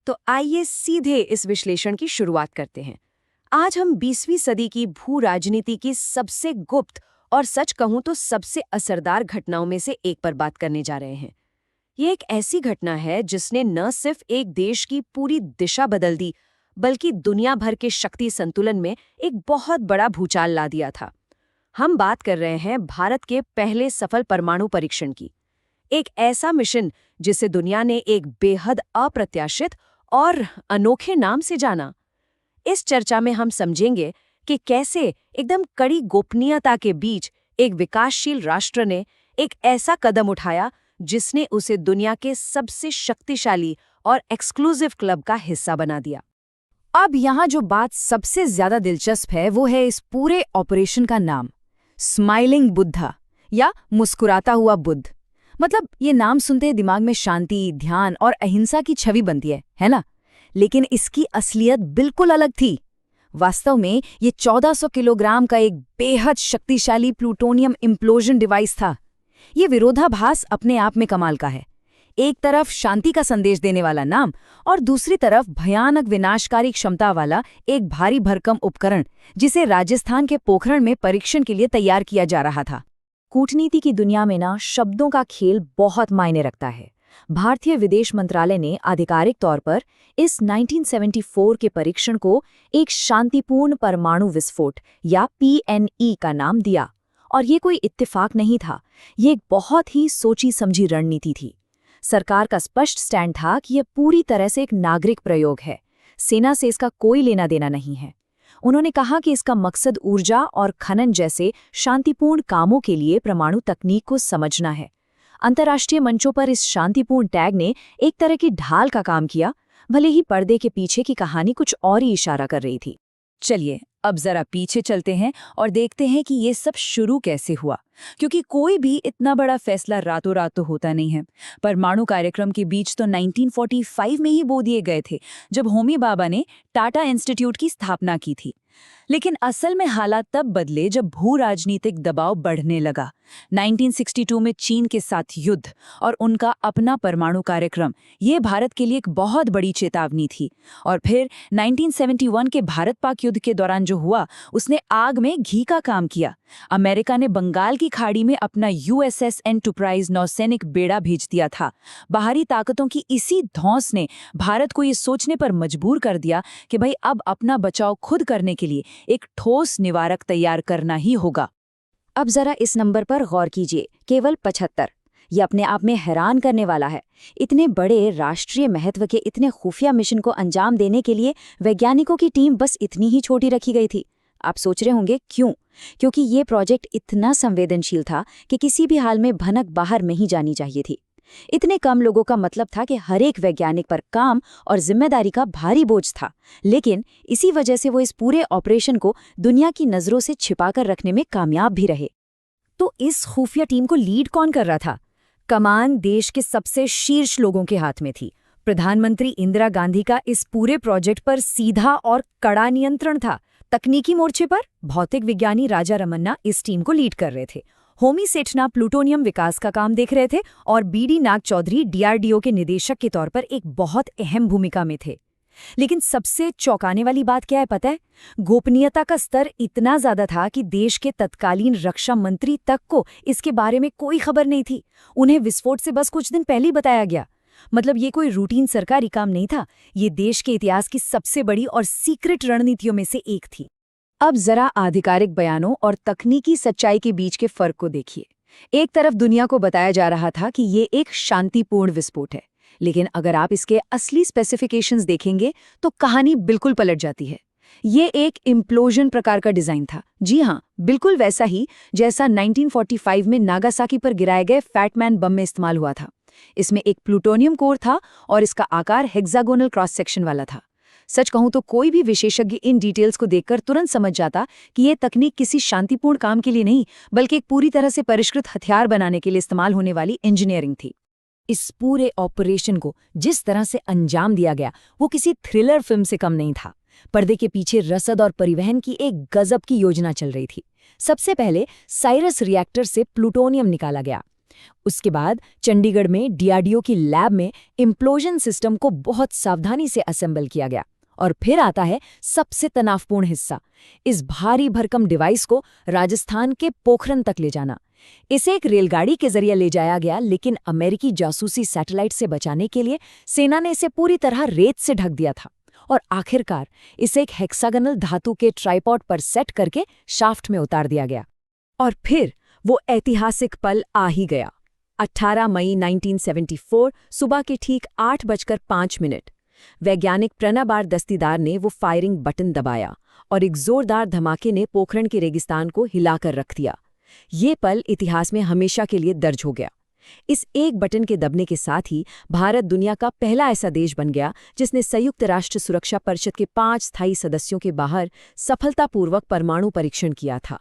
तो आइए सीधे इस विश्लेषण की शुरुआत करते हैं। आज हम 20वीं सदी की भू राजनीति की सबसे गुप्त और सच कहूं तो सबसे असरदार घटनाओं में से एक पर बात करने जा रहे हैं। ये एक ऐसी घटना है जिसने न सिर्फ एक देश की पूरी दिशा बदल दी, बल्कि दुनिया भर के शक्ति संतुलन में एक बहुत बड़ा भूचाल ला दिया था। हम बात कर रहे हैं भारत के पहले सफल परमाणु परीक्षण की। एक ऐसा मिशन जिसे दुनिया ने एक बेहद अप्रत्याशित और अनोखे नाम से जाना। इस चर्चा में हम समझेंगे कि कैसे एकदम कड़ी गोपनीयता के बीच एक विकासशील राष्ट्र ने एक ऐसा कदम उठाया जिसने उसे दुनिया के सबसे शक्तिशाली और एक्सक्लूसिव क्लब का हिस्सा बना दिया। अब यहाँ जो बात सबसे ज्यादा दिलचस्प है वो है इस पूरे ऑपरेशन का नाम, स्माइलिंग बुद्धा या मुस्कुराता हुआ बुद्ध। मतलब ये नाम सुनते ही दिमाग में शांति, ध्यान और अहिंसा की छवि बनती है ना? लेकिन इसकी असलियत बिल्कुल अलग थी। वास्तव में ये 1400 किलोग्राम का एक बेहद शक्तिशाली प्लूटोनियम इम्प्लोजन डिवाइस था। ये विरोधाभास अपने आप में कमाल का है। एक तरफ शांति का संदेश देने वाला नाम और दूसरी तरफ भयानक विनाशकारी क्षमता वाला एक भारी भरकम उपकरण जिसे राजस्थान के पोखरण में परीक्षण के लिए तैयार किया जा रहा था। कूटनीति की दुनिया में ना शब्दों का खेल बहुत मायने रखता है। भारतीय विदेश मंत्रालय ने आधिकारिक तौर पर इस 1974 के परीक्षण को एक शांतिपूर्ण परमाणु विस्फोट या PNE का नाम दिया। और ये कोई इत्तेफाक नहीं था, ये एक बहुत ही सोची समझी रणनीति थी। सरकार का स्पष्ट स्टैंड था कि यह पूरी तरह से एक नागरिक प्रयोग है, सेना से इसका कोई लेना देना नहीं है। उन्होंने कहा कि इसका मकसद ऊर्जा और खनन जैसे शांतिपूर्ण कामों के लिए परमाणु तकनीक को समझना है। अंतर्राष्ट्रीय मंचों पर इस शांतिपूर्ण टैग ने एक तरह की ढाल का काम किया, भले ही पर्दे के पीछे की कहानी कुछ और ही इशारा कर रही थी। चलिए अब जरा पीछे चलते हैं और देखते हैं कि ये सब शुरू कैसे हुआ, क्योंकि कोई भी इतना बड़ा फैसला रातों रात तो होता नहीं है। परमाणु कार्यक्रम के बीच तो 1945 में ही बो दिए गए थे, जब होमी भाभा ने टाटा इंस्टीट्यूट की स्थापना की थी। लेकिन असल में हालात तब बदले जब भू राजनीतिक दबाव बढ़ने लगा। 1962 में चीन के साथ युद्ध और उनका अपना परमाणु कार्यक्रम, ये भारत के लिए एक बहुत बड़ी चेतावनी थी। और फिर 1971 के भारत पाक युद्ध के दौरान जो हुआ, उसने आग में घी का काम किया। अमेरिका ने बंगाल की खाड़ी में अपना USS एंटरप्राइज नौसैनिक बेड़ा भेज दिया था। बाहरी ताकतों की इसी धौंस ने भारत को ये सोचने पर मजबूर कर दिया कि भाई अब अपना बचाव खुद करने के लिए एक ठोस निवारक तैयार करना ही होगा। अब जरा इस नंबर पर गौर कीजिए, केवल 75। ये अपने आप में हैरान करने वाला है। इतने बड़े राष्ट्रीय महत्व के इतने खुफिया मिशन को अंजाम देने के लिए वैज्ञानिकों की टीम बस इतनी ही छोटी रखी गई थी। आप सोच रहे होंगे क्यों? क्योंकि ये प्रोजेक्ट इतना संवेदनशील था कि किसी भी हाल में भनक बाहर नहीं जानी चाहिए थी। इतने कम लोगों का मतलब था कि हर एक वैज्ञानिक पर काम और जिम्मेदारी का भारी बोझ था। लेकिन इसी वजह से वो इस पूरे ऑपरेशन को दुनिया की नजरों से छिपाकर रखने में कामयाब भी रहे। तो इस खुफिया टीम को लीड कौन कर रहा था? कमान देश के सबसे शीर्ष लोगों के हाथ में थी। प्रधानमंत्री इंदिरा गांधी का इस पूरे प्रोजेक्ट पर सीधा और कड़ा नियंत्रण था। तकनीकी मोर्चे पर भौतिक विज्ञानी राजा रमन्ना इस टीम को लीड कर रहे थे। होमी सेठना प्लूटोनियम विकास का काम देख रहे थे और BD नाग चौधरी DRDO के निदेशक के तौर पर एक बहुत अहम भूमिका में थे। लेकिन सबसे चौंकाने वाली बात क्या है पता है? गोपनीयता का स्तर इतना ज्यादा था कि देश के तत्कालीन रक्षा मंत्री तक को इसके बारे में कोई खबर नहीं थी। उन्हें विस्फोट से बस कुछ दिन पहले ही बताया गया। मतलब ये कोई रूटीन सरकारी काम नहीं था, ये देश के इतिहास की सबसे बड़ी और सीक्रेट रणनीतियों में से एक थी। अब जरा आधिकारिक बयानों और तकनीकी सच्चाई के बीच के फर्क को देखिए। एक तरफ दुनिया को बताया जा रहा था कि ये एक शांतिपूर्ण विस्फोट है, लेकिन अगर आप इसके असली स्पेसिफिकेशंस देखेंगे तो कहानी बिल्कुल पलट जाती है। ये एक इम्प्लोजन प्रकार का डिजाइन था। जी हाँ, बिल्कुल वैसा ही जैसा 1945 में नागासाकी पर गिराए गए फैटमैन बम में इस्तेमाल हुआ था। इसमें एक प्लूटोनियम कोर था और इसका आकार हेक्सागोनल क्रॉस सेक्शन वाला था। सच कहूं तो कोई भी विशेषज्ञ इन डिटेल्स को देखकर तुरंत समझ जाता कि यह तकनीक किसी शांतिपूर्ण काम के लिए नहीं, बल्कि एक पूरी तरह से परिष्कृत हथियार बनाने के लिए इस्तेमाल होने वाली इंजीनियरिंग थी। इस पूरे ऑपरेशन को जिस तरह से अंजाम दिया गया वो किसी थ्रिलर फिल्म से कम नहीं था। पर्दे के पीछे रसद और परिवहन की एक गजब की योजना चल रही थी। सबसे पहले साइरस रिएक्टर से प्लूटोनियम निकाला गया। उसके बाद चंडीगढ़ में डीआरडीओ की लैब में इम्प्लोजन सिस्टम को बहुत सावधानी से असेंबल किया गया। और फिर आता है सबसे तनावपूर्ण हिस्सा, इस भारी भरकम डिवाइस को राजस्थान के पोखरन तक ले जाना। इसे एक रेलगाड़ी के जरिए ले जाया गया, लेकिन अमेरिकी जासूसी सैटेलाइट से बचाने के लिए सेना ने इसे पूरी तरह रेत से ढक दिया था। और आखिरकार इसे एक हेक्सागनल धातु के ट्राइपॉड पर सेट करके शाफ्ट में उतार दिया गया। और फिर वो ऐतिहासिक पल आ ही गया। 18 मई 1974 सुबह के ठीक 8:05। वैज्ञानिक प्रणबार दस्तीदार ने वो फायरिंग बटन दबाया और एक जोरदार धमाके ने पोखरण के रेगिस्तान को हिलाकर रख दिया। ये पल इतिहास में हमेशा के लिए दर्ज हो गया। इस एक बटन के दबने के साथ ही भारत दुनिया का पहला ऐसा देश बन गया जिसने संयुक्त राष्ट्र सुरक्षा परिषद के 5 स्थायी सदस्यों के बाहर सफलतापूर्वक परमाणु परीक्षण किया था।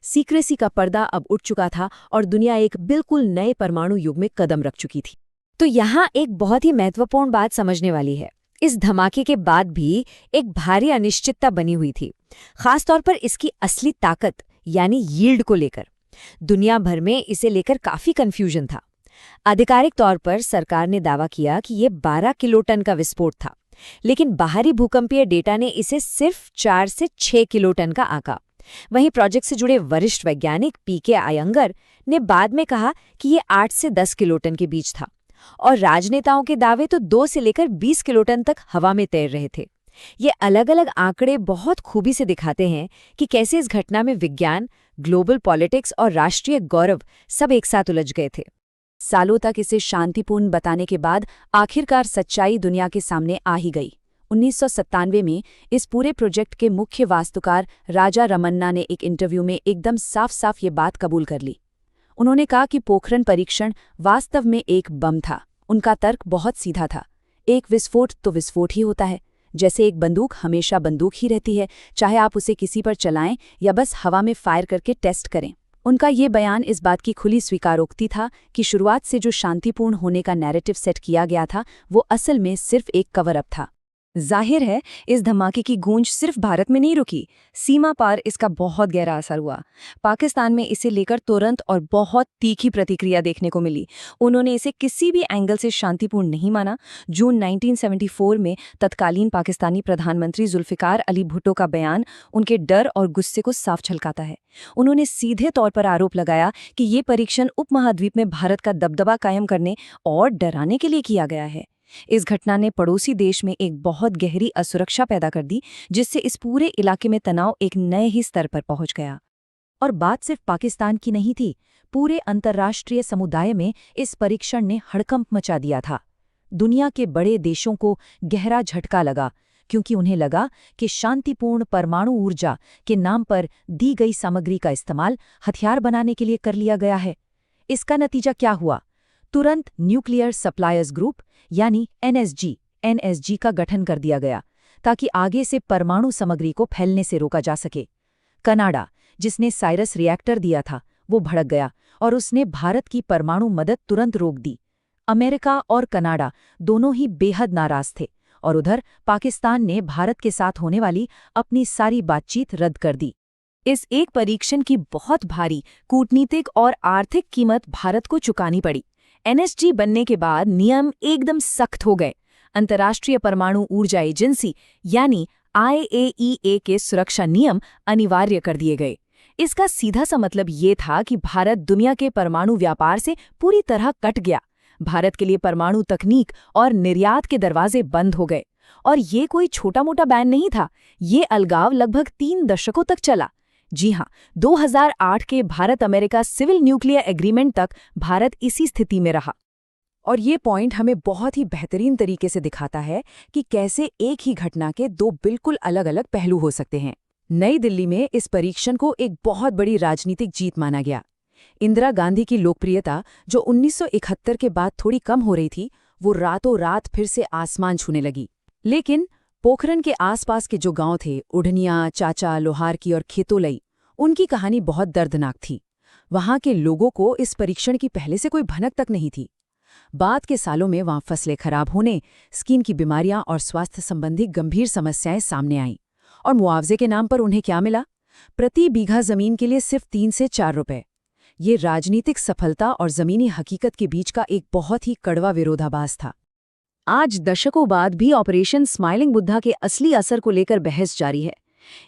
सीक्रेसी का पर्दा अब उठ चुका था और दुनिया एक बिल्कुल नए परमाणु युग में कदम रख चुकी थी। तो यहाँ एक बहुत ही महत्वपूर्ण बात समझने वाली है। इस धमाके के बाद भी एक भारी अनिश्चितता बनी हुई थी, खासतौर पर इसकी असली ताकत यानी यील्ड को लेकर। दुनिया भर में इसे लेकर काफी कंफ्यूजन था। आधिकारिक तौर पर सरकार ने दावा किया कि ये 12 किलोटन का विस्फोट था, लेकिन बाहरी भूकंपीय डेटा ने इसे सिर्फ 4 से 6 किलोटन का आंका। वहीं प्रोजेक्ट से जुड़े वरिष्ठ वैज्ञानिक पीके अयंगर ने बाद में कहा कि ये 8 से 10 किलोटन के बीच था, और राजनेताओं के दावे तो 2 से लेकर 20 किलोटन तक हवा में तैर रहे थे। ये अलग अलग आंकड़े बहुत खूबी से दिखाते हैं कि कैसे इस घटना में विज्ञान, ग्लोबल पॉलिटिक्स और राष्ट्रीय गौरव सब एक साथ उलझ गए थे। सालों तक इसे शांतिपूर्ण बताने के बाद आखिरकार सच्चाई दुनिया के सामने आ ही गई। 1997 में इस पूरे प्रोजेक्ट के मुख्य वास्तुकार राजा रमन्ना ने एक इंटरव्यू में एकदम साफ साफ ये बात कबूल कर ली। उन्होंने कहा कि पोखरण परीक्षण वास्तव में एक बम था। उनका तर्क बहुत सीधा था, एक विस्फोट तो विस्फोट ही होता है, जैसे एक बंदूक हमेशा बंदूक ही रहती है, चाहे आप उसे किसी पर चलाएं या बस हवा में फायर करके टेस्ट करें। उनका ये बयान इस बात की खुली स्वीकारोक्ति था कि शुरुआत से जो शांतिपूर्ण होने का नैरेटिव सेट किया गया था वो असल में सिर्फ एक कवर अप था। जाहिर है इस धमाके की गूंज सिर्फ भारत में नहीं रुकी, सीमा पार इसका बहुत गहरा असर हुआ। पाकिस्तान में इसे लेकर तुरंत और बहुत तीखी प्रतिक्रिया देखने को मिली। उन्होंने इसे किसी भी एंगल से शांतिपूर्ण नहीं माना। जून 1974 में तत्कालीन पाकिस्तानी प्रधानमंत्री जुल्फिकार अली भुट्टो का बयान उनके डर और गुस्से को साफ झलकाता है। उन्होंने सीधे तौर पर आरोप लगाया कि ये परीक्षण उपमहाद्वीप में भारत का दबदबा कायम करने और डराने के लिए किया गया है। इस घटना ने पड़ोसी देश में एक बहुत गहरी असुरक्षा पैदा कर दी, जिससे इस पूरे इलाके में तनाव एक नए ही स्तर पर पहुंच गया। और बात सिर्फ पाकिस्तान की नहीं थी, पूरे अंतर्राष्ट्रीय समुदाय में इस परीक्षण ने हड़कंप मचा दिया था। दुनिया के बड़े देशों को गहरा झटका लगा, क्योंकि उन्हें लगा कि शांतिपूर्ण परमाणु ऊर्जा के नाम पर दी गई सामग्री का इस्तेमाल हथियार बनाने के लिए कर लिया गया है। इसका नतीजा क्या हुआ? तुरंत न्यूक्लियर सप्लायर्स ग्रुप यानी एनएसजी का गठन कर दिया गया, ताकि आगे से परमाणु सामग्री को फैलने से रोका जा सके। कनाडा, जिसने साइरस रिएक्टर दिया था, वो भड़क गया और उसने भारत की परमाणु मदद तुरंत रोक दी। अमेरिका और कनाडा दोनों ही बेहद नाराज थे, और उधर पाकिस्तान ने भारत के साथ होने वाली अपनी सारी बातचीत रद्द कर दी। इस एक परीक्षण की बहुत भारी कूटनीतिक और आर्थिक कीमत भारत को चुकानी पड़ी। एनएसजी बनने के बाद नियम एकदम सख्त हो गए। अंतर्राष्ट्रीय परमाणु ऊर्जा एजेंसी यानी IAEA के सुरक्षा नियम अनिवार्य कर दिए गए। इसका सीधा सा मतलब ये था कि भारत दुनिया के परमाणु व्यापार से पूरी तरह कट गया। भारत के लिए परमाणु तकनीक और निर्यात के दरवाजे बंद हो गए। और ये कोई छोटा मोटा बैन नहीं था, ये अलगाव लगभग 3 दशकों तक चला। जी हाँ, 2008 के Bharat America civil nuclear agreement तक भारत इसी स्थिति में रहा। और ये पॉइंट हमें बहुत ही बेहतरीन तरीके से दिखाता है कि कैसे एक ही घटना के 2 बिल्कुल अलग अलग पहलू हो सकते हैं। नई दिल्ली में इस परीक्षण को एक बहुत बड़ी राजनीतिक जीत माना गया। इंदिरा गांधी की लोकप्रियता, जो 1971 के बाद थोड़ी कम हो रही थी, वो रातों रात फिर से आसमान छूने लगी। लेकिन पोखरण के आसपास के जो गांव थे, उढ़निया, चाचा, लोहार की और खेतोलई, उनकी कहानी बहुत दर्दनाक थी। वहां के लोगों को इस परीक्षण की पहले से कोई भनक तक नहीं थी। बाद के सालों में वहां फसलें खराब होने, स्किन की बीमारियां और स्वास्थ्य संबंधी गंभीर समस्याएं सामने आईं। और मुआवजे के नाम पर उन्हें क्या मिला? प्रति बीघा जमीन के लिए सिर्फ 3 से 4 रुपए। ये राजनीतिक सफलता और जमीनी हकीकत के बीच का एक बहुत ही कड़वा विरोधाभास था। आज दशकों बाद भी ऑपरेशन स्माइलिंग बुद्धा के असली असर को लेकर बहस जारी है।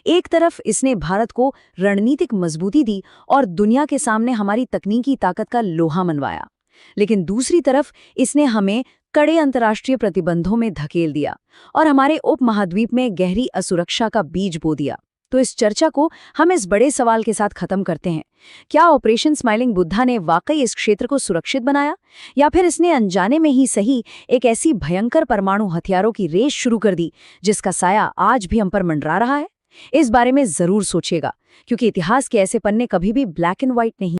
एक तरफ इसने भारत को रणनीतिक मजबूती दी और दुनिया के सामने हमारी तकनीकी ताकत का लोहा मनवाया, लेकिन दूसरी तरफ इसने हमें कड़े अंतर्राष्ट्रीय प्रतिबंधों में धकेल दिया और हमारे उपमहाद्वीप में गहरी असुरक्षा का बीज बो दिया। तो इस चर्चा को हम इस बड़े सवाल के साथ खत्म करते हैं, क्या ऑपरेशन स्माइलिंग बुद्धा ने वाकई इस क्षेत्र को सुरक्षित बनाया, या फिर इसने अनजाने में ही सही एक ऐसी भयंकर परमाणु हथियारों की रेस शुरू कर दी जिसका साया आज भी हम पर मंडरा रहा है? इस बारे में जरूर सोचिएगा, क्योंकि इतिहास के ऐसे पन्ने कभी भी ब्लैक एंड व्हाइट नहीं।